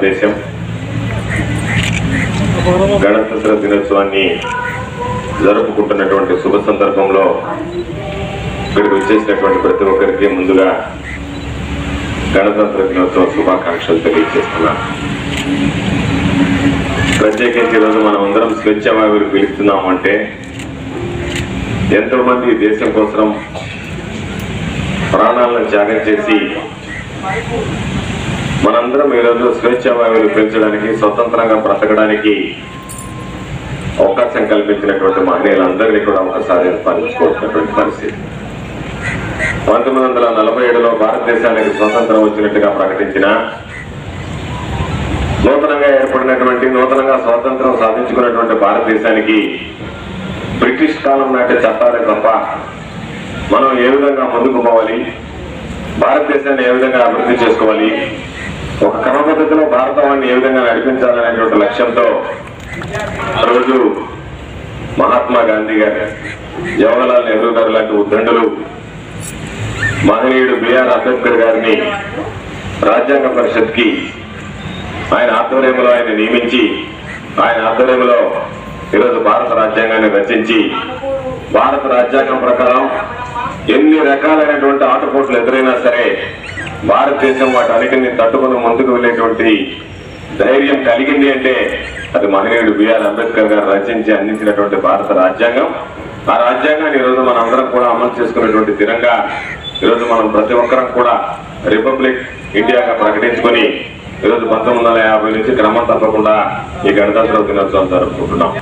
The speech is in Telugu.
భారతదేశం గణతంత్ర దినోత్సవాన్ని జరుపుకుంటున్నటువంటి శుభ సందర్భంలో ఇక్కడికి వచ్చేసినటువంటి ప్రతి ఒక్కరికి ముందుగా గణతంత్ర దినోత్సవ శుభాకాంక్షలు తెలియజేస్తున్నాను. ప్రత్యేకించి ఈరోజు మనం అందరం స్వేచ్ఛ వాయువులు పిలుస్తున్నామంటే ఎంతో మంది దేశం కోసం ప్రాణాలను త్యాగం చేసి మనందరం ఈరోజు స్వేచ్ఛ వాయువులు పీల్చడానికి, స్వతంత్రంగా బ్రతకడానికి అవకాశం కల్పించినటువంటి మహనీయులందరినీ కూడా ఒకసారి స్మరించుకోవాల్సినటువంటి పరిస్థితి. 1947లో భారతదేశానికి స్వతంత్రం వచ్చినట్టుగా ప్రకటించిన, నూతనంగా ఏర్పడినటువంటి, నూతనంగా స్వాతంత్రం సాధించుకున్నటువంటి భారతదేశానికి బ్రిటిష్ కాలం నాటి చట్టాలే తప్ప మనం ఏ విధంగా ముందుకు పోవాలి, భారతదేశాన్ని ఏ విధంగా అభివృద్ధి చేసుకోవాలి, ఒక క్రమపద్ధతిలో భారతాన్ని ఏ విధంగా నడిపించాలనేటువంటి లక్ష్యంతో రోజు మహాత్మా గాంధీ గారు, జవహర్లాల్ నెహ్రూ గారు లాంటి ఉద్దండులు, మహనీయుడు బిఆర్ అంబేద్కర్ గారిని రాజ్యాంగ పరిషత్కి ఆయన ఆధ్వర్యంలో ఆయన నియమించి, ఆయన ఆధ్వర్యంలో ఈరోజు భారత రాజ్యాంగాన్ని రచించి, భారత రాజ్యాంగం ప్రకారం ఎన్ని రకాలైనటువంటి ఆటుపోట్లు ఎదురైనా సరే భారతదేశం వాటి అన్నిటిని తట్టుకుని ముందుకు వెళ్ళేటువంటి ధైర్యం కలిగింది అంటే అది మహనీయుడు బిఆర్ అంబేద్కర్ గారు రచించి అందించినటువంటి భారత రాజ్యాంగం. ఆ రాజ్యాంగాన్ని ఈరోజు మనం అందరం కూడా అమలు చేసుకునేటువంటి దినంగా ఈరోజు మనం ప్రతి ఒక్కరం కూడా రిపబ్లిక్ ఇండియాగా ప్రకటించుకొని ఈరోజు 1950 నుంచి క్రమం తప్పకుండా ఈ గణతంత్ర దినోత్సవం జరుపుకుంటున్నాం.